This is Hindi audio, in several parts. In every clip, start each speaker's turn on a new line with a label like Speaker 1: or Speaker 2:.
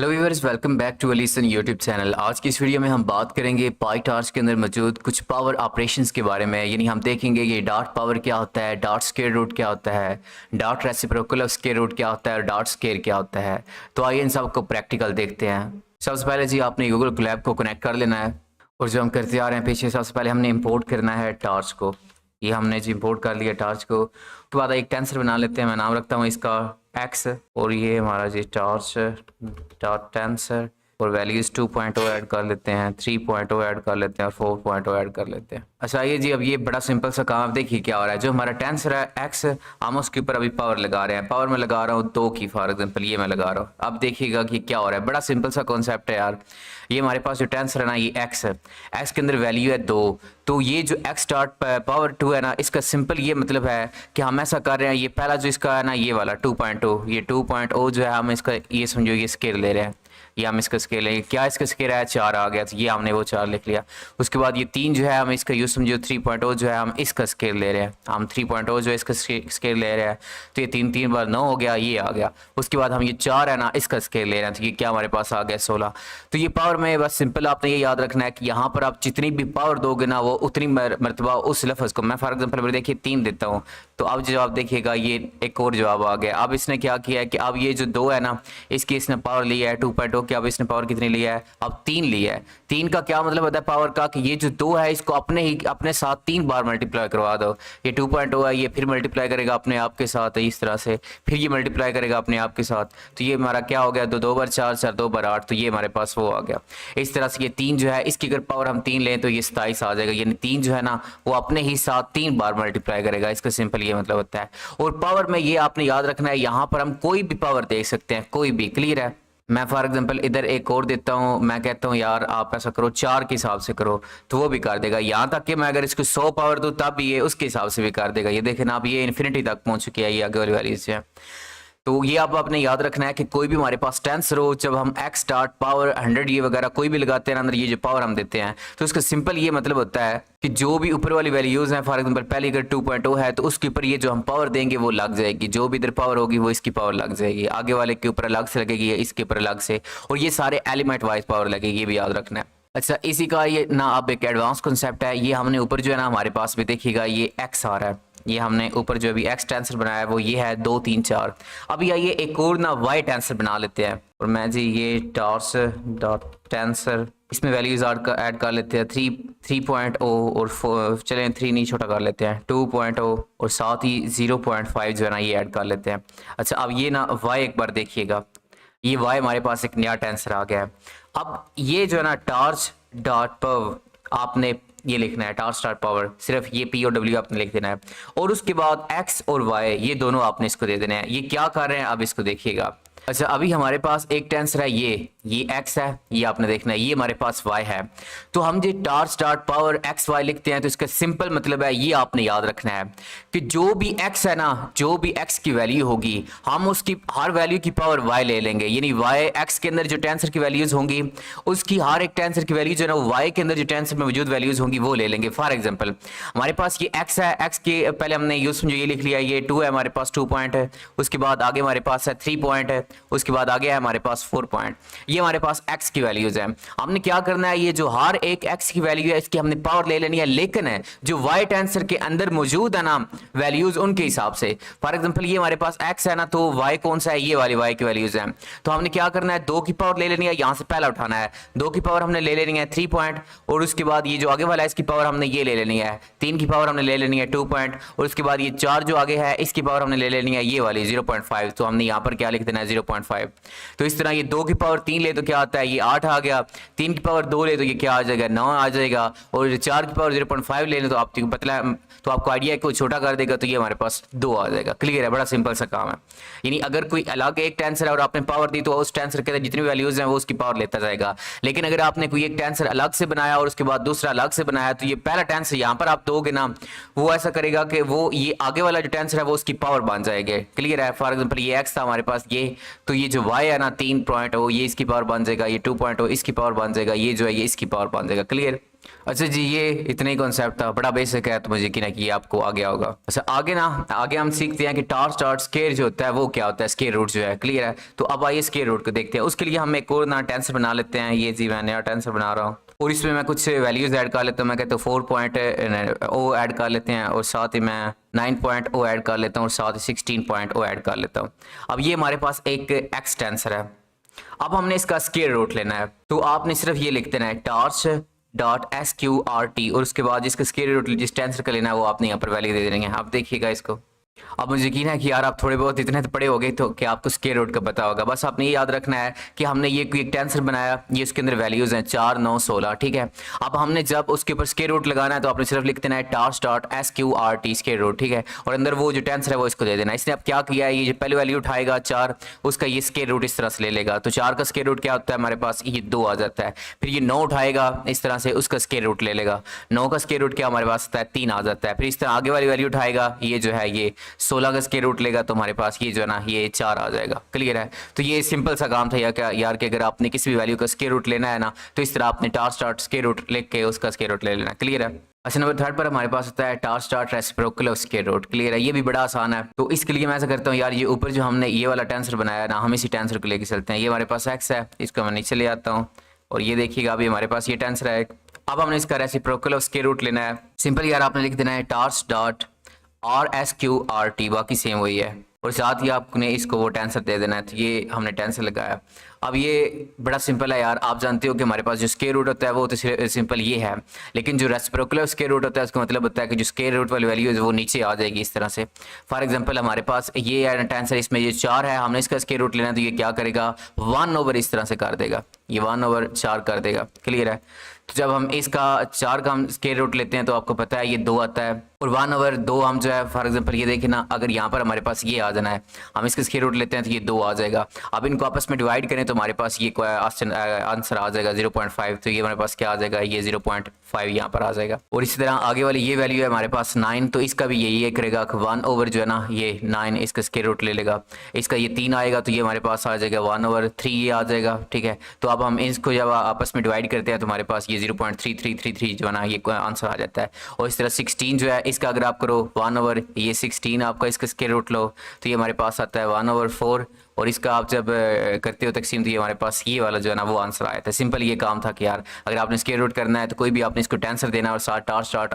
Speaker 1: Hello viewers, welcome back to Alison YouTube channel. आज की इस वीडियो में हम बात करेंगे पाईटार्च के अंदर मौजूद कुछ पावर ऑपरेशंस के बारे में। यानी हम देखेंगे कि डॉट पावर क्या होता है, डॉट स्क्वायर रूट क्या होता है, dot reciprocal of square root क्या होता है और डॉट स्क्वायर क्या होता है। तो आइए इन सब को प्रैक्टिकल देखते हैं। सबसे पहले जी आपने गूगल कोलैब को कनेक्ट कर लेना है और जो हम करते आ रहे हैं पीछे, सबसे पहले हमने इम्पोर्ट करना है टार्च को। ये हमने जी इम्पोर्ट कर लिया टार्च को। उसके बाद एक टेंसर बना लेते हैं, मैं नाम रखता हूँ इसका एक्स, और ये हमारा जी टार्च डॉट टेंसर, और वैल्यूज 2.0 ऐड कर लेते हैं, 3.0 ऐड कर लेते हैं और 4.0 ऐड कर लेते हैं। अच्छा ये जी अब ये बड़ा सिंपल सा काम, देखिए क्या हो रहा है। जो हमारा टेंसर है एक्स, हम उसके ऊपर अभी पावर लगा रहे हैं। पावर में लगा रहा हूँ 2 की, फॉर एग्जांपल ये मैं लगा रहा हूँ। अब देखिएगा कि क्या हो रहा है, बड़ा सिंपल सा कॉन्सेप्ट है यार। ये हमारे पास जो टेंसर है ना, ये एक्स है, एक्स के अंदर वैल्यू है 2। तो ये जो एक्स डॉट पावर 2 है ना, इसका सिंपल ये मतलब है कि हम ऐसा कर रहे हैं, ये पहला जो इसका है ना, ये वाला 2.0, ये 2.0 जो है हम इसका ये समझो ये स्केल ले रहे हैं, ये हम इसका स्केल है। क्या इसका स्केल है 4 आ गया, तो ये हमने वो 4 लिख लिया। उसके बाद ये 3 जो है हम इसका यूज समझो 3.0 जो है हम इसका स्केल ले रहे हैं, हम 3.0 जो है इसका स्केल ले रहे हैं। तो ये 3 बार 9 हो गया, ये आ गया। उसके बाद हम ये 4 है ना इसका स्केल ले रहे हैं, तो ये क्या हमारे पास आ गया 16। तो ये पावर में बस सिंपल आपने ये याद रखना है कि यहाँ पर आप जितनी भी पावर दोगे ना, वो उतनी मरतबा उस लफ्ज़ को, मैं फॉर एग्जाम्पल देखिए 3 देता हूँ, तो अब जवाब देखिएगा ये एक और जवाब आ गया। अब इसने क्या किया है कि अब ये जो 2 है ना, इसकी इसने पावर लिया है 2.0 की। अब इसने पावर कितनी लिया है, अब 3 लिया है। 3 का क्या मतलब होता है पावर का, कि ये जो 2 है इसको अपने साथ 3 बार मल्टीप्लाई करवा दो। ये 2.0 है, ये फिर मल्टीप्लाई करेगा अपने आप के साथ इस तरह से, फिर ये मल्टीप्लाई करेगा अपने आप के साथ। तो ये हमारा क्या हो गया, 2 बार 4, 4 2 बार 8, तो ये हमारे पास वो आ गया। इस तरह से ये 3 जो है इसकी अगर पावर हम 3 लें तो ये 27 आ जाएगा। यानी 3 जो है ना वो अपने ही साथ 3 बार मल्टीप्लाई करेगा, इसका सिंपल ये मतलब होता है। और पावर में ये आपने याद रखना है, यहाँ पर हम कोई भी पावर दे सकते हैं, कोई भी। क्लियर है। मैं फॉर एग्जांपल इधर एक और देता हूँ, मैं कहता हूँ यार आप ऐसा करो 4 के हिसाब से करो, तो वो भी कर देगा। यहाँ तक कि मैं अगर इसको 100 पावर दूँ तब भी ये उसके हिसाब से भी कर देगा। ये देखें ना, अब ये इन्फिनिटी तक पहुँच चुकी है ये आगे वाली वैल्यूज है। तो ये आप आपने याद रखना है कि कोई भी हमारे पास टेंसर हो, जब हम एक्स डॉट पावर 100 ये वगैरह कोई भी लगाते हैं अंदर, ये जो पावर हम देते हैं, तो इसका सिंपल ये मतलब होता है कि जो भी ऊपर वाली वैल्यूज हैं, फॉर एग्जांपल पहले अगर 2.0 है तो उसके ऊपर ये जो हम पावर देंगे वो लग जाएगी। जो भी इधर पावर होगी वो इसकी पावर लग जाएगी, आगे वाले के ऊपर अलग से लगेगी या इसके ऊपर अलग से, और ये सारे एलिमेंट वाइज पावर लगेगी, ये भी याद रखना है। अच्छा इसी का ये ना अब एक एडवांस कॉन्सेप्ट है। ये हमने ऊपर जो है ना हमारे पास भी देखिएगा ये एक्स आ रहा है, ये हमने ऊपर जो अभी एक्स टेंसर बनाया है वो ये है 2 3 4। अभी आइए एक और ना वाई टेंसर बना लेते हैं, और मैं जी ये टार्स डॉट टेंसर, इसमें वैल्यूज ऐड कर लेते हैं 3.0 और 4, चलें 3 नहीं छोटा कर लेते हैं 2.0, और साथ ही 0.5 जो है ना ये ऐड कर लेते हैं। अच्छा अब ये ना वाई एक बार देखिएगा, ये वाई हमारे पास एक नया टेंसर आ गया है। अब ये जो है ना टार्च डॉट पव आपने ये लिखना है, टार्च डॉट पावर, सिर्फ ये पी और डब्ल्यू आपने लिख देना है, और उसके बाद एक्स और वाई ये दोनों आपने इसको दे देना है। ये क्या कर रहे हैं अब इसको देखिएगा। अच्छा अभी हमारे पास एक टेंसर है ये एक्स है, ये आपने देखना है, ये हमारे पास वाई है। तो हम जो torch dot power x y लिखते हैं तो इसका सिंपल मतलब है, ये आपने याद रखना है कि जो भी एक्स है ना, जो भी एक्स की वैल्यू होगी हम उसकी हर वैल्यू की पावर वाई ले लेंगे। यानी वाई एक्स के अंदर जो टेंसर की वैल्यूज होंगी उसकी हर एक टेंसर की वैल्यू जो है ना वाई के अंदर जो टेंसर में मौजूद वैल्यूज होंगी वो ले लेंगे। फॉर एग्जाम्पल हमारे पास ये एक्स है, एक्स के पहले हमने यूज ये लिख लिया, ये 2 है हमारे पास 2 पॉइंट है, उसके बाद आगे हमारे पास है 3 पॉइंट है, उसके बाद आगे है हमारे पास 4 पॉइंट। ये हमारे पास एक्स की वैल्यूज है। हमने क्या करना है, ये जो हर एक एक्स की वैल्यू है इसकी हमने पावर ले लेनी है, लेकिन है जो वाई टेंसर के अंदर मौजूद है ना वैल्यूज उनके हिसाब से। फॉर एग्जांपल ये हमारे पास एक्स है ना, तो वाई कौन सा है, ये वाली वाई की वैल्यूज है। तो हमने क्या करना है, 2 की पावर ले लेनी है, यहां से पहला उठाना है, 2 की पावर हमने ले लेनी है 3 पॉइंट, और उसके बाद ये जो आगे वाला है इसकी पावर हमने ये ले लेनी है 3 की पावर हमने ले लेनी है 2 पॉइंट, और उसके बाद ये 4 जो आगे है इसकी पावर हमने ले लेनी है ये वाली 0.5। तो हमने यहाँ पर क्या लिख देना है 0.5। तो इस तरह ये 2 की पावर 3 ले तो क्या आता है, ये 8 आ गया, 3 की पावर 2 ले तो ये क्या आ जाएगा 9 आ जाएगा, और 4 की पावर 0.5 ले तो आपको पता है, तो आपको आइडिया है कि छोटा कर देगा तो ये हमारे पास 2 आ जाएगा। क्लियर है, बड़ा सिंपल सा काम है। यानी अगर कोई अलग एक टेंसर है और आपने पावर दी तो उस टेंसर के जितनी वैल्यूज हैं वो उसकी पावर लेता जाएगा। लेकिन अगर आपने कोई एक टेंसर अलग से बनाया और उसके बाद दूसरा अलग से बनाया, तो ये पहला टेंसर यहाँ पर आप दोगे ना, वो ऐसा करेगा कि वो ये आगे वाला जो टेंसर है वो उसकी पावर बन जाएगा। क्लियर है। फॉर एग्जाम्पल ये एक्स था हमारे पास ये, तो ये जो वाई है ना 3.0 ये इसकी पावर बन जाएगा, ये 2.0 इसकी पावर बन जाएगा, ये जो है ये इसकी पावर बन जाएगा। क्लियर। अच्छा जी, ये इतना ही कॉन्सेप्ट था, बड़ा बेसिक है, तो मुझे यकीन है कि ये आपको आ गया होगा। अच्छा आगे हम सीखते हैं कि टार स्टार स्केयर जो होता है वो क्या होता है, स्केयर रूट जो है। क्लियर है? तो अब आइए स्केयर रूट को देखते हैं। उसके लिए हम एक और ना टेंसर बना लेते हैं। ये जी मैं नया टेंसर बना रहा हूँ और इसमें मैं कुछ वैल्यूज ऐड कर लेता हूँ। मैं कहता हूँ 4.0 ऐड कर लेते हैं और साथ ही मैं 9.0 ऐड कर लेता हूँ और साथ ही 16.0 ऐड कर लेता हूँ। अब ये हमारे पास एक एक्स टेंसर है। अब हमने इसका स्केयर रूट लेना है, तो आपने सिर्फ ये लिख देना है टार्स डॉट SQRT और उसके बाद जिसका स्केयर रूट जिस टेंसर का लेना है वो आपने यहाँ पर वैल्यू दे देनी है। अब देखिएगा इसको। अब मुझे यकीन है कि यार आप थोड़े बहुत इतने तो पढ़े हो गए तो कि आपको स्केयर रूट का पता होगा। बस आपने ये याद रखना है कि हमने ये कोई एक टेंसर बनाया, ये उसके अंदर वैल्यूज हैं 4, 9, 16। ठीक है? अब हमने जब उसके ऊपर स्केयर रूट लगाना है तो आपने सिर्फ लिख देना है टार्स डॉट SQRT स्केयर रूट। ठीक है? और अंदर वो जो टेंसर है वो इसको दे देना है। इसने अब क्या किया है, ये जो पहले वैल्यू उठाएगा 4, उसका ये स्केयर रूट इस तरह से ले लेगा। तो 4 का स्केयर रूट क्या होता है हमारे पास, ये 2 आ जाता है। फिर ये 9 उठाएगा इस तरह से, उसका स्केयर रूट ले लेगा। 9 का स्केयर रूट क्या हमारे पास होता है, 3 आ जाता है। फिर इस तरह आगे वाली वैल्यू उठाएगा, ये जो है ये 16 का स्केयर रूट लेगा तो हमारे पास ये जो है ना ये 4 आ जाएगा। क्लियर है? तो ये सिंपल सा काम था यार कि अगर आपने किसी भी वैल्यू का स्केयर रूट लेना है ना तो इस तरह आपने टार स्टार्ट स्केयर रूट लिख के उसका स्केयर रूट ले लेना। क्लियर है? अच्छा, नंबर 3 पर हमारे पास होता है टार start reciprocal of square root. Clear है? ये भी बड़ा आसान है। तो इसके लिए मैं ऐसा करता हूँ यार, ये ऊपर जो हमने ये वाला टेंसर बनाया ना, हम इसी टेंसर को लेके चलते हैं। ये हमारे पास एक्स है, इसको मैं नीचे ले आता हूँ और ये देखिएगा अभी हमारे पास ये टेंसर है। अब हमने इसका रेसिप्रोकल ऑफ स्केयर रूट लेना है। सिंपल यार आपने लिख देना है टार्स डॉट RSQRT, बाकी सेम वही है और साथ ही आपने इसको वो टेंसर दे देना है। तो ये हमने टेंसर लगाया। अब ये बड़ा सिंपल है यार, आप जानते हो कि हमारे पास जो स्केयर रूट होता है वो तो सिंपल ये है, लेकिन जो रेसिप्रोकल स्केयर रूट होता है उसका मतलब होता है कि जो स्केयर रूट वाली वैल्यू है वो नीचे आ जाएगी इस तरह से। फॉर एग्जांपल हमारे पास ये टेंसर, इसमें ये 4 है, हमने इसका स्केयर रूट लेना है तो ये क्या करेगा, 1/, इस तरह से कर देगा, ये 1/4 कर देगा। क्लियर है? तो जब हम इसका 4 का हम स्केयर रूट लेते हैं तो आपको पता है ये 2 आता है और 1/2 हम जो है फॉर एग्जांपल ये देखिए ना, अगर यहाँ पर हमारे पास ये आ जाना है, हम इसका स्केयर रूट लेते हैं तो ये 2 आ जाएगा। अब इनको आपस में डिवाइड करें तो हमारे पास ये आंसर आ जाएगा 0.5। तो ये हमारे पास क्या आ जाएगा, ये 0.5 यहाँ पर आ जाएगा। और इसी तरह आगे वाली ये वैल्यू है हमारे पास 9, तो इसका भी यही करेगा 1/, जो है ना ये 9 इसका स्केयर रूट ले लेगा। इसका ये 3 आएगा तो ये हमारे पास आ जाएगा 1/3 ये आ जाएगा। ठीक है? तो अब हम इसको जब आपस में डिवाइड करते हैं तो हमारे पास ये 0.3333 जो है ना ये आंसर आ जाता है। और इस तरह 16 जो है इसका अगर आप करो 1/, ये 16 आपका इसका स्केयर रूट लो तो ये हमारे पास आता है 1/4 और इसका आप जब करते हो तकसीम तो ये हमारे पास ये वाला जो है ना वो आंसर आया था। सिंपल ये काम था कि यार अगर आपने स्केयर रूट करना है तो कोई भी आपने इसको टेंसर देना है और साथ टार स्टार्ट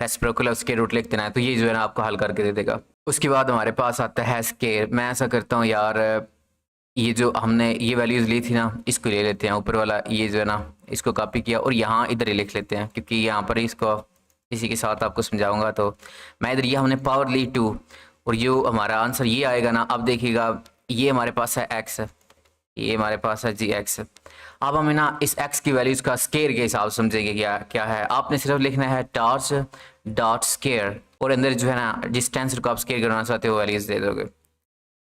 Speaker 1: रेसिप्रोकल स्केयर रूट लिख देना है तो ये जो है ना आपको हल करके दे देगा। उसके बाद हमारे पास आता है स्केयर। मैं ऐसा करता हूँ यार, ये जो हमने ये वैल्यूज़ ली थी ना इसको ले लेते हैं, ऊपर वाला ये जो है ना इसको कॉपी किया और यहाँ इधर ही लिख लेते हैं क्योंकि यहाँ पर इसको इसी के साथ आपको समझाऊंगा। तो मैं इधर ये हमने पावर ली 2 और जो हमारा आंसर ये आएगा ना, अब देखिएगा ये हमारे पास है x, ये हमारे पास है जी x। अब हमें ना इस x की वैल्यूज़ का स्केयर के हिसाब समझेंगे क्या क्या है। आपने सिर्फ लिखना है टार्स डॉट स्केयर और अंदर जो है ना जिस टेंसर को आप स्केयर करना चाहते हो वैल्यूज़ दे दोगे।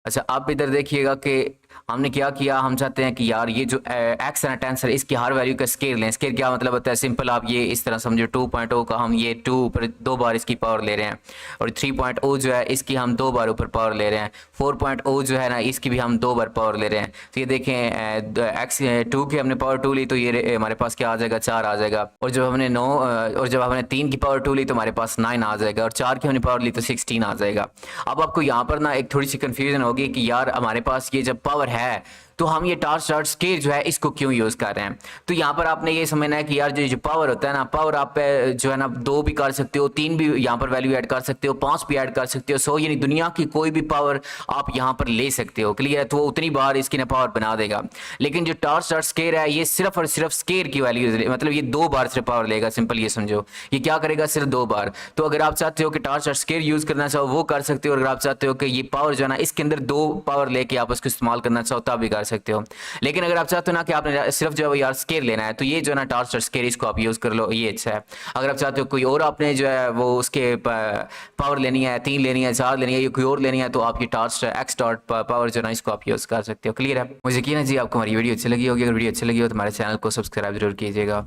Speaker 1: अच्छा, आप इधर देखिएगा कि हमने क्या किया, हम चाहते हैं कि यार ये जो एक्स है ना टेंसर, इसकी हर वैल्यू का स्केयर लें। स्केयर क्या मतलब होता है, सिंपल आप ये इस तरह समझो 2.0 का हम ये 2 ऊपर 2 बार इसकी पावर ले रहे हैं और 3.0 जो है इसकी हम 2 बार ऊपर पावर ले रहे हैं। 4.0 जो है ना इसकी भी हम 2 बार पावर ले रहे हैं। तो ये देखें एक्स 2 की हमने पावर 2 ली तो ये हमारे पास क्या आ जाएगा, 4 आ जाएगा। और जब हमने 9 और जब हमने 3 की पावर 2 ली तो हमारे पास 9 आ जाएगा और 4 की हमने पावर ली तो 16 आ जाएगा। अब आपको यहाँ पर ना एक थोड़ी सी कन्फ्यूजन होगी कि यार हमारे पास ये जब पावर है तो हम ये टार स्टार्ट स्केयर जो है इसको क्यों यूज़ कर रहे हैं। तो यहाँ पर आपने ये समझना है कि यार जो पावर होता है ना, पावर आप जो है ना 2 भी कर सकते हो, 3 भी यहाँ पर वैल्यू ऐड कर सकते हो, 5 भी ऐड कर सकते हो। 100 यानी दुनिया की कोई भी पावर आप यहाँ पर ले सकते हो। क्लियर है? तो वो उतनी बार इसकी ना पावर बना देगा। लेकिन जो टार स्टार्ट स्केयर है ये सिर्फ और सिर्फ स्केयर की वैल्यू, मतलब ये 2 बार सिर्फ पावर लेगा। सिंपल ये समझो, ये क्या करेगा, सिर्फ 2 बार। तो अगर आप चाहते हो कि टार स्टार्ट स्केयर यूज़ करना चाहो वो कर सकते हो, अगर आप चाहते हो कि ये पावर जो है ना इसके अंदर 2 पावर लेके आप उसको इस्तेमाल करना चाहो तब भी कर सकते हो। लेकिन अगर आप चाहते हो ना कि आपने सिर्फ जो है यार स्केयर लेना है तो ये जो है ना टार स्टार्ट स्केयर इसको आप यूज़ कर लो, ये अच्छा है। अगर आप चाहते हो कोई और आपने जो है वो उसके पावर लेनी है, 3 लेनी है, 4 लेनी है, ये कोई और लेनी है तो आप ये टार एक्स डॉट पावर जो है ना इसको आप यूज़ कर सकते हो। क्लियर है? मुझे यकीन है जी आपको हमारी वीडियो अच्छी लगी होगी। अगर वीडियो अच्छी लगी हो तो हमारे चैनल को सब्सक्राइब जरूर कीजिएगा।